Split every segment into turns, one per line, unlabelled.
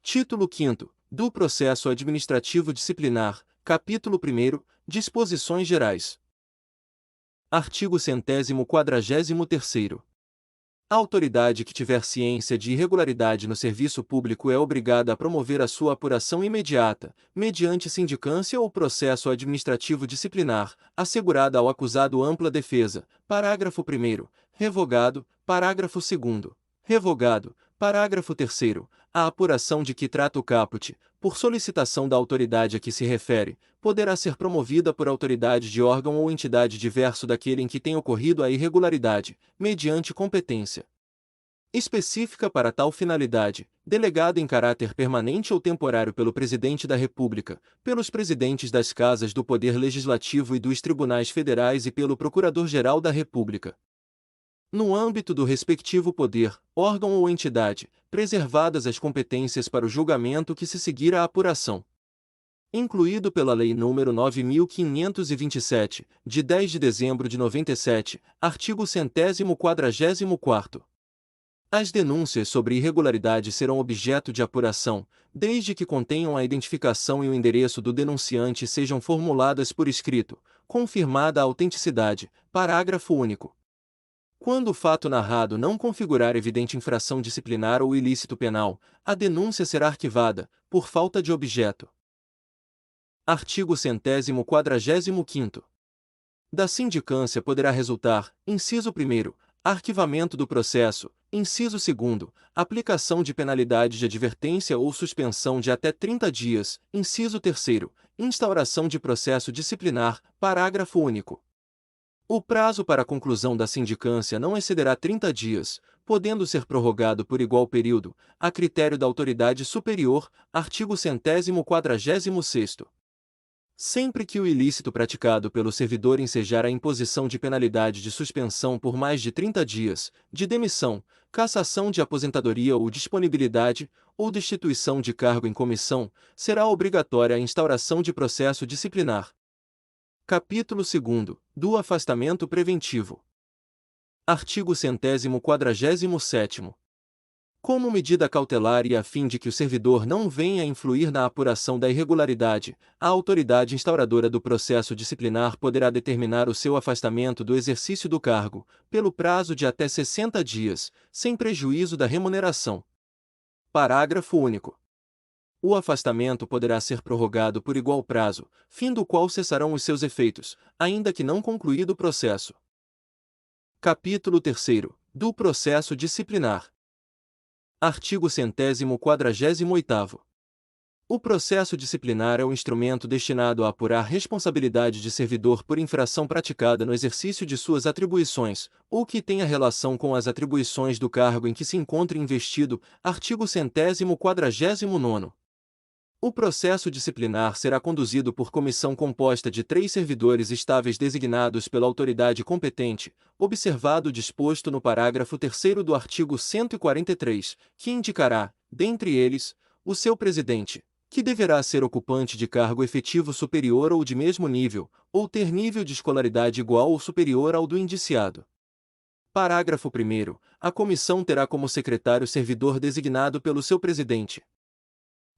Título 5º, do Processo Administrativo Disciplinar, Capítulo 1º, Disposições Gerais. Artigo 143º. A autoridade que tiver ciência de irregularidade no serviço público é obrigada a promover a sua apuração imediata, mediante sindicância ou processo administrativo disciplinar, assegurada ao acusado ampla defesa. Parágrafo 1º. Revogado. Parágrafo 2º. Revogado. Parágrafo 3º. A apuração de que trata o caput, por solicitação da autoridade a que se refere, poderá ser promovida por autoridade de órgão ou entidade diverso daquele em que tem ocorrido a irregularidade, mediante competência específica para tal finalidade, delegada em caráter permanente ou temporário pelo Presidente da República, pelos presidentes das Casas do Poder Legislativo e dos Tribunais Federais e pelo Procurador-Geral da República. No âmbito do respectivo poder, órgão ou entidade, preservadas as competências para o julgamento que se seguir à apuração. Incluído pela Lei nº 9.527, de 10 de dezembro de 97, artigo 144º. As denúncias sobre irregularidade serão objeto de apuração, desde que contenham a identificação e o endereço do denunciante e sejam formuladas por escrito, confirmada a autenticidade. Parágrafo único. Quando o fato narrado não configurar evidente infração disciplinar ou ilícito penal, a denúncia será arquivada, por falta de objeto. Artigo 145º. Da sindicância poderá resultar, inciso 1º, arquivamento do processo, inciso 2º, aplicação de penalidade de advertência ou suspensão de até 30 dias, inciso 3º, instauração de processo disciplinar. Parágrafo único. O prazo para a conclusão da sindicância não excederá 30 dias, podendo ser prorrogado por igual período, a critério da autoridade superior. Artigo 146º. Sempre que o ilícito praticado pelo servidor ensejar a imposição de penalidade de suspensão por mais de 30 dias, de demissão, cassação de aposentadoria ou disponibilidade, ou destituição de cargo em comissão, será obrigatória a instauração de processo disciplinar. Capítulo 2º, do afastamento preventivo. Artigo 147º. Como medida cautelar e a fim de que o servidor não venha a influir na apuração da irregularidade, a autoridade instauradora do processo disciplinar poderá determinar o seu afastamento do exercício do cargo, pelo prazo de até 60 dias, sem prejuízo da remuneração. Parágrafo único. O afastamento poderá ser prorrogado por igual prazo, fim do qual cessarão os seus efeitos, ainda que não concluído o processo. Capítulo 3º, do processo disciplinar. Artigo 148º. O processo disciplinar é o instrumento destinado a apurar responsabilidade de servidor por infração praticada no exercício de suas atribuições, ou que tenha relação com as atribuições do cargo em que se encontre investido. Artigo 149º. O processo disciplinar será conduzido por comissão composta de 3 servidores estáveis designados pela autoridade competente, observado o disposto no parágrafo 3º do artigo 143, que indicará, dentre eles, o seu presidente, que deverá ser ocupante de cargo efetivo superior ou de mesmo nível, ou ter nível de escolaridade igual ou superior ao do indiciado. Parágrafo 1º. A comissão terá como secretário servidor designado pelo seu presidente,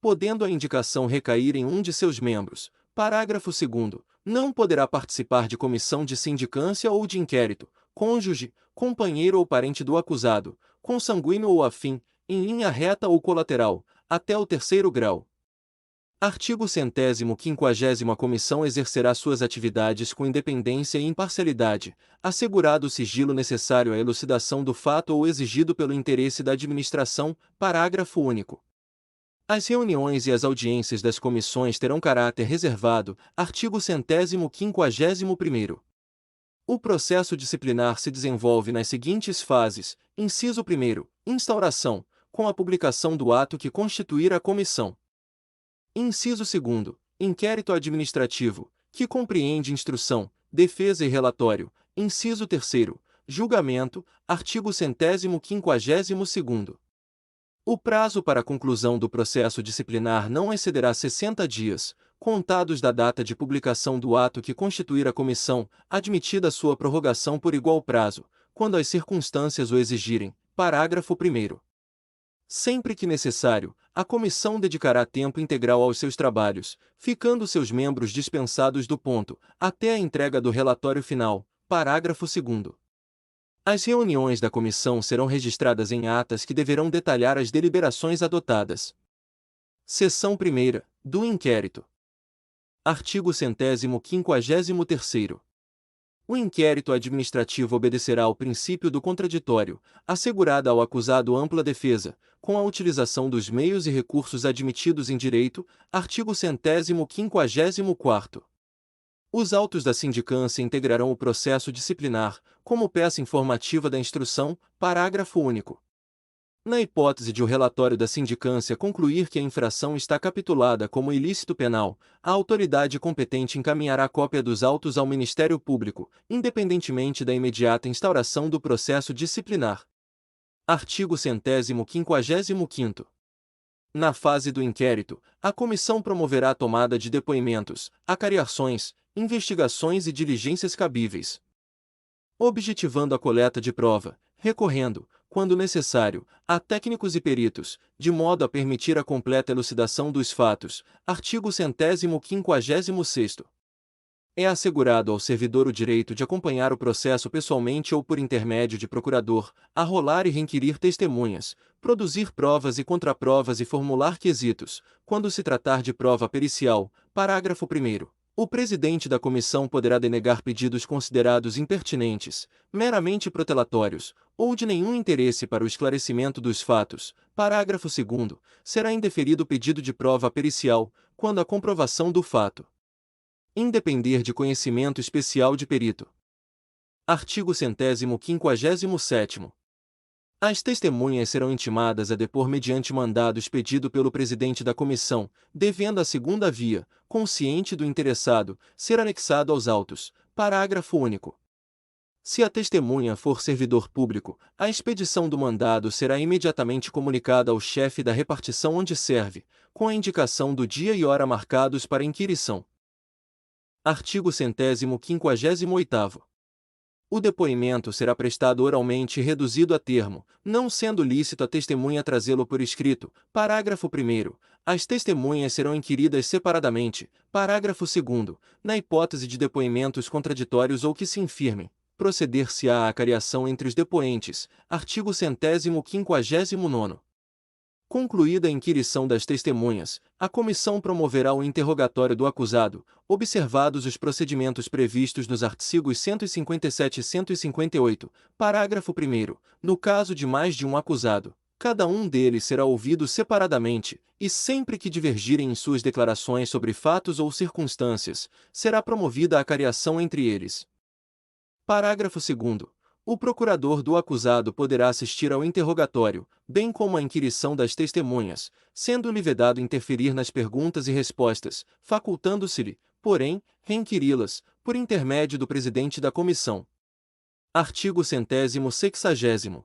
podendo a indicação recair em um de seus membros. Parágrafo 2º. Não poderá participar de comissão de sindicância ou de inquérito, cônjuge, companheiro ou parente do acusado, consanguíneo ou afim, em linha reta ou colateral, até o 3º grau. Artigo 150º. A comissão exercerá suas atividades com independência e imparcialidade, assegurado o sigilo necessário à elucidação do fato ou exigido pelo interesse da administração. Parágrafo único. As reuniões e as audiências das comissões terão caráter reservado. Artigo 151º. O processo disciplinar se desenvolve nas seguintes fases. Inciso 1º. Instauração, com a publicação do ato que constituir a comissão. Inciso 2º. Inquérito administrativo, que compreende instrução, defesa e relatório. Inciso 3º. Julgamento. Artigo 152º. O prazo para a conclusão do processo disciplinar não excederá 60 dias, contados da data de publicação do ato que constituir a comissão, admitida sua prorrogação por igual prazo, quando as circunstâncias o exigirem. Parágrafo 1º. Sempre que necessário, a comissão dedicará tempo integral aos seus trabalhos, ficando seus membros dispensados do ponto, até a entrega do relatório final. Parágrafo 2º. As reuniões da comissão serão registradas em atas que deverão detalhar as deliberações adotadas. Seção 1ª, do inquérito. Artigo 153º. O inquérito administrativo obedecerá ao princípio do contraditório, assegurada ao acusado ampla defesa, com a utilização dos meios e recursos admitidos em direito. Artigo 154º. Os autos da sindicância integrarão o processo disciplinar, como peça informativa da instrução. Parágrafo único. Na hipótese de o relatório da sindicância concluir que a infração está capitulada como ilícito penal, a autoridade competente encaminhará cópia dos autos ao Ministério Público, independentemente da imediata instauração do processo disciplinar. Artigo 155º. Na fase do inquérito, a comissão promoverá a tomada de depoimentos, acariações, investigações e diligências cabíveis, objetivando a coleta de prova, recorrendo, quando necessário, a técnicos e peritos, de modo a permitir a completa elucidação dos fatos. Artigo 156º. É assegurado ao servidor o direito de acompanhar o processo pessoalmente ou por intermédio de procurador, arrolar e requerir testemunhas, produzir provas e contraprovas e formular quesitos, quando se tratar de prova pericial. Parágrafo 1º. O presidente da comissão poderá denegar pedidos considerados impertinentes, meramente protelatórios, ou de nenhum interesse para o esclarecimento dos fatos. Parágrafo 2º. Será indeferido o pedido de prova pericial, quando a comprovação do fato independer de conhecimento especial de perito. Artigo 157º. As testemunhas serão intimadas a depor mediante mandado expedido pelo presidente da comissão, devendo a segunda via, consciente do interessado, ser anexado aos autos. Parágrafo único. Se a testemunha for servidor público, a expedição do mandado será imediatamente comunicada ao chefe da repartição onde serve, com a indicação do dia e hora marcados para inquirição. Artigo 158º. O depoimento será prestado oralmente e reduzido a termo, não sendo lícito a testemunha trazê-lo por escrito. Parágrafo 1º. As testemunhas serão inquiridas separadamente. Parágrafo 2º. Na hipótese de depoimentos contraditórios ou que se infirmem, proceder-se-á à acariação entre os depoentes. Artigo 159º. Concluída a inquirição das testemunhas, a comissão promoverá o interrogatório do acusado, observados os procedimentos previstos nos artigos 157 e 158, parágrafo 1º. No caso de mais de um acusado, cada um deles será ouvido separadamente, e sempre que divergirem em suas declarações sobre fatos ou circunstâncias, será promovida a acariação entre eles. Parágrafo 2º. O procurador do acusado poderá assistir ao interrogatório, bem como à inquirição das testemunhas, sendo-lhe vedado interferir nas perguntas e respostas, facultando-se-lhe, porém, reinquiri-las, por intermédio do presidente da comissão. Artigo 160º.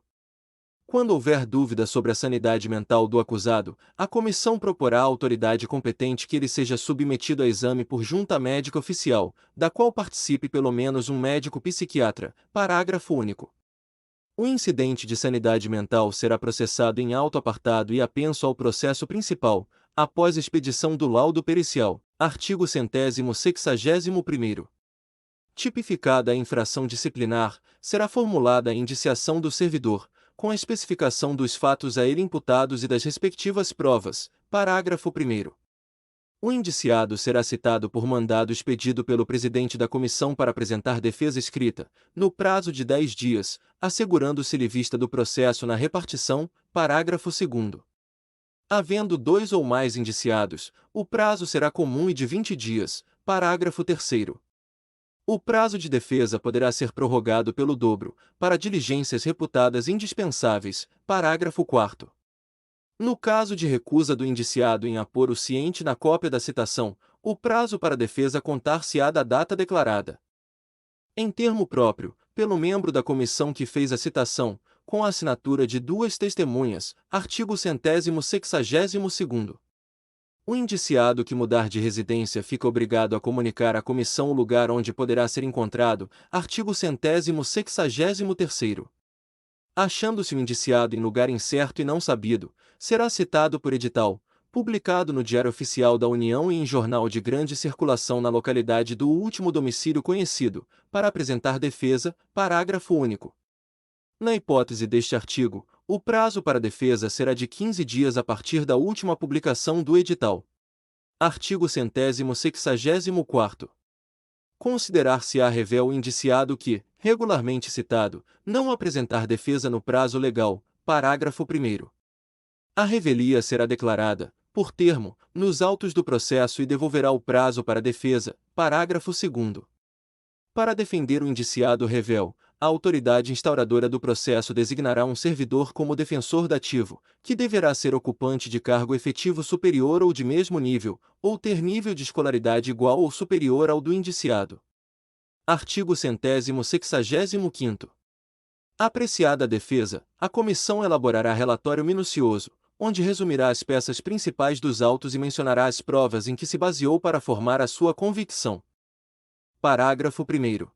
Quando houver dúvida sobre a sanidade mental do acusado, a comissão proporá à autoridade competente que ele seja submetido a exame por junta médica oficial, da qual participe pelo menos um médico psiquiatra. Parágrafo único. O incidente de sanidade mental será processado em auto apartado e apenso ao processo principal, após expedição do laudo pericial. Artigo 161º. Tipificada a infração disciplinar, será formulada a indiciação do servidor, com a especificação dos fatos a ele imputados e das respectivas provas. Parágrafo 1º. O indiciado será citado por mandado expedido pelo presidente da comissão para apresentar defesa escrita, no prazo de 10 dias, assegurando-se-lhe vista do processo na repartição. Parágrafo 2º. Havendo 2 ou mais indiciados, o prazo será comum e de 20 dias. Parágrafo 3º. O prazo de defesa poderá ser prorrogado pelo dobro, para diligências reputadas indispensáveis. Parágrafo 4º. No caso de recusa do indiciado em apor o ciente na cópia da citação, o prazo para a defesa contar-se-á da data declarada. Em termo próprio, pelo membro da comissão que fez a citação, com a assinatura de 2 testemunhas. Artigo 162º. O indiciado que mudar de residência fica obrigado a comunicar à comissão o lugar onde poderá ser encontrado. Artigo 163º. Achando-se o indiciado em lugar incerto e não sabido, será citado por edital, publicado no Diário Oficial da União e em jornal de grande circulação na localidade do último domicílio conhecido, para apresentar defesa, parágrafo único. Na hipótese deste artigo, o prazo para defesa será de 15 dias a partir da última publicação do edital. Artigo 164º. Considerar-se-á revel o indiciado que, regularmente citado, não apresentar defesa no prazo legal, parágrafo 1º. A revelia será declarada, por termo, nos autos do processo e devolverá o prazo para defesa, parágrafo 2º. Para defender o indiciado revel, a autoridade instauradora do processo designará um servidor como defensor dativo, que deverá ser ocupante de cargo efetivo superior ou de mesmo nível, ou ter nível de escolaridade igual ou superior ao do indiciado. Artigo 165º. Apreciada a defesa, a comissão elaborará relatório minucioso, onde resumirá as peças principais dos autos e mencionará as provas em que se baseou para formar a sua convicção. Parágrafo 1º.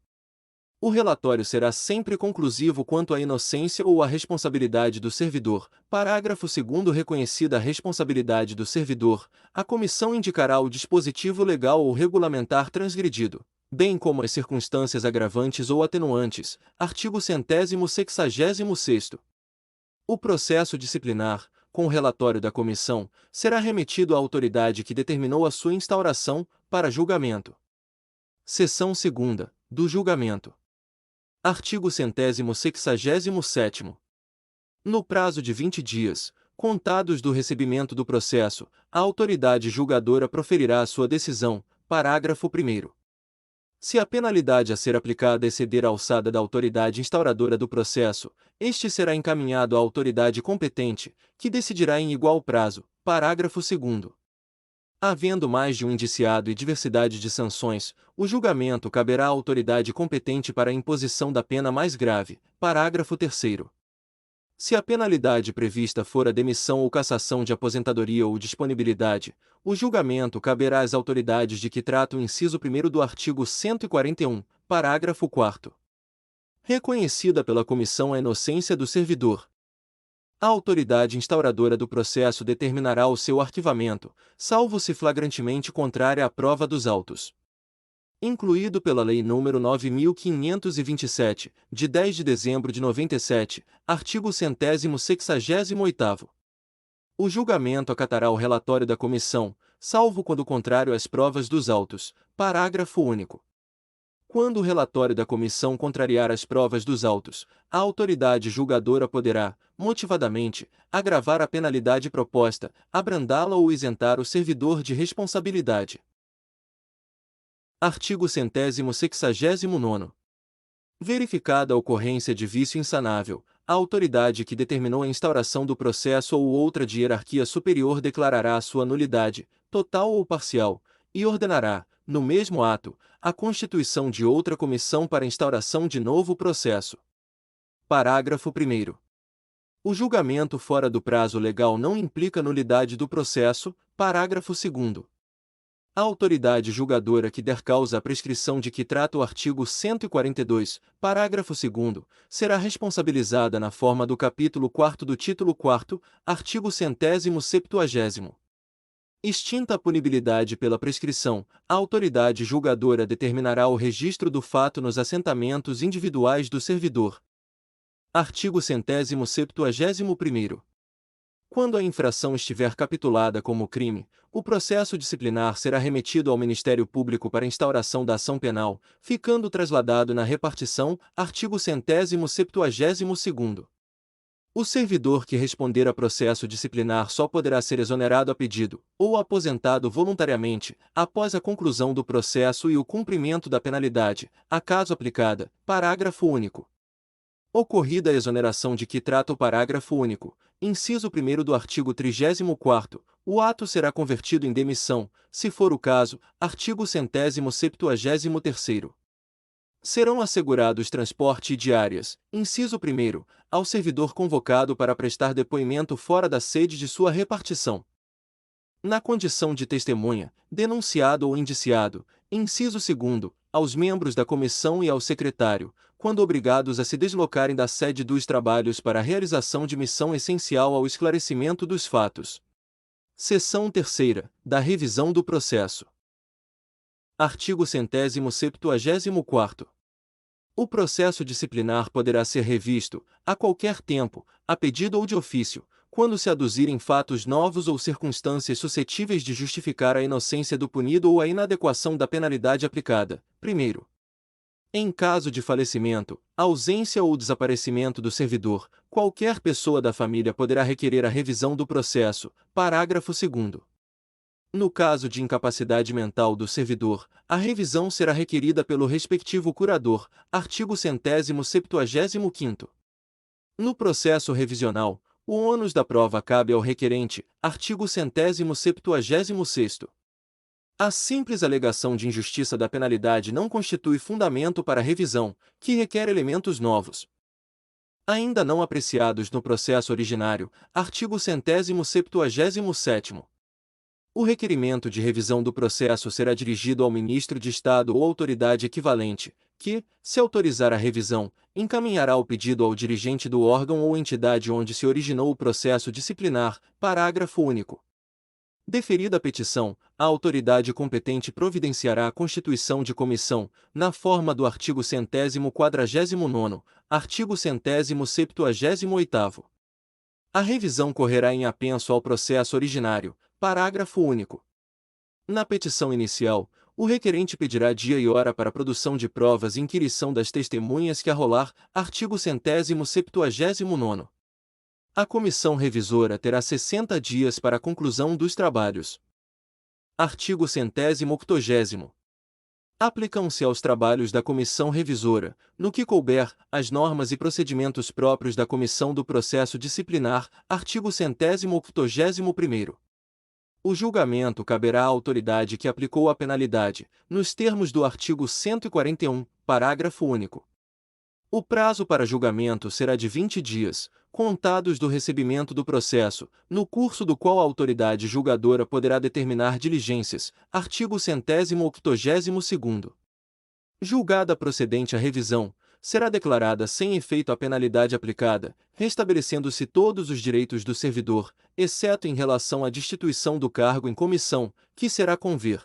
O relatório será sempre conclusivo quanto à inocência ou à responsabilidade do servidor. Parágrafo 2º. Reconhecida a responsabilidade do servidor, a comissão indicará o dispositivo legal ou regulamentar transgredido, bem como as circunstâncias agravantes ou atenuantes. Artigo 166º. O processo disciplinar, com o relatório da comissão, será remetido à autoridade que determinou a sua instauração, para julgamento. Seção 2ª, do julgamento. Artigo 167º. No prazo de 20 dias, contados do recebimento do processo, a autoridade julgadora proferirá a sua decisão. Parágrafo 1º. Se a penalidade a ser aplicada exceder a alçada da autoridade instauradora do processo, este será encaminhado à autoridade competente, que decidirá em igual prazo. Parágrafo 2º. Havendo mais de um indiciado e diversidade de sanções, o julgamento caberá à autoridade competente para a imposição da pena mais grave. Parágrafo 3º. Se a penalidade prevista for a demissão ou cassação de aposentadoria ou disponibilidade, o julgamento caberá às autoridades de que trata o inciso 1º do artigo 141, parágrafo 4º. Reconhecida pela comissão a inocência do servidor, a autoridade instauradora do processo determinará o seu arquivamento, salvo se flagrantemente contrária à prova dos autos. Incluído pela Lei nº 9.527, de 10 de dezembro de 97, artigo 168º. O julgamento acatará o relatório da comissão, salvo quando contrário às provas dos autos. Parágrafo único. Quando o relatório da comissão contrariar as provas dos autos, a autoridade julgadora poderá, motivadamente, agravar a penalidade proposta, abrandá-la ou isentar o servidor de responsabilidade. Artigo 169º. Verificada a ocorrência de vício insanável, a autoridade que determinou a instauração do processo ou outra de hierarquia superior declarará a sua nulidade, total ou parcial, e ordenará, no mesmo ato, a constituição de outra comissão para instauração de novo processo. Parágrafo 1º. O julgamento fora do prazo legal não implica nulidade do processo. Parágrafo 2º. A autoridade julgadora que der causa à prescrição de que trata o artigo 142, parágrafo 2º, será responsabilizada na forma do capítulo 4º do título 4º, artigo 170. Extinta a punibilidade pela prescrição, a autoridade julgadora determinará o registro do fato nos assentamentos individuais do servidor. Artigo 171º. Quando a infração estiver capitulada como crime, o processo disciplinar será remetido ao Ministério Público para instauração da ação penal, ficando trasladado na repartição. Artigo 172º. O servidor que responder a processo disciplinar só poderá ser exonerado a pedido, ou aposentado voluntariamente, após a conclusão do processo e o cumprimento da penalidade, acaso aplicada. Parágrafo único. Ocorrida a exoneração de que trata o parágrafo único, inciso 1º do artigo 34º, o ato será convertido em demissão, se for o caso. Artigo 173º. Serão assegurados transporte e diárias, inciso 1º, ao servidor convocado para prestar depoimento fora da sede de sua repartição. Na condição de testemunha, denunciado ou indiciado, inciso 2º, aos membros da comissão e ao secretário, quando obrigados a se deslocarem da sede dos trabalhos para a realização de missão essencial ao esclarecimento dos fatos. Seção 3ª, da revisão do processo. Artigo 174º. O processo disciplinar poderá ser revisto, a qualquer tempo, a pedido ou de ofício, quando se aduzirem fatos novos ou circunstâncias suscetíveis de justificar a inocência do punido ou a inadequação da penalidade aplicada. Primeiro, em caso de falecimento, ausência ou desaparecimento do servidor, qualquer pessoa da família poderá requerer a revisão do processo. Parágrafo 2º. No caso de incapacidade mental do servidor, a revisão será requerida pelo respectivo curador. Artigo 175º. No processo revisional, o ônus da prova cabe ao requerente. Artigo 176º. A simples alegação de injustiça da penalidade não constitui fundamento para revisão, que requer elementos novos, ainda não apreciados no processo originário. Artigo 177º. O requerimento de revisão do processo será dirigido ao Ministro de Estado ou autoridade equivalente, que, se autorizar a revisão, encaminhará o pedido ao dirigente do órgão ou entidade onde se originou o processo disciplinar. Parágrafo único. Deferida a petição, a autoridade competente providenciará a constituição de comissão, na forma do artigo 149º, artigo 178º. A revisão correrá em apenso ao processo originário. Parágrafo único. Na petição inicial, o requerente pedirá dia e hora para a produção de provas e inquirição das testemunhas que arrolar. Artigo 179º. A comissão revisora terá 60 dias para a conclusão dos trabalhos. Artigo 180º. Aplicam-se aos trabalhos da comissão revisora, no que couber, as normas e procedimentos próprios da comissão do processo disciplinar. Artigo 181º. O julgamento caberá à autoridade que aplicou a penalidade, nos termos do artigo 141, parágrafo único. O prazo para julgamento será de 20 dias, contados do recebimento do processo, no curso do qual a autoridade julgadora poderá determinar diligências. Artigo 182º. Julgada procedente a revisão, será declarada sem efeito a penalidade aplicada, restabelecendo-se todos os direitos do servidor, exceto em relação à destituição do cargo em comissão, que será conver,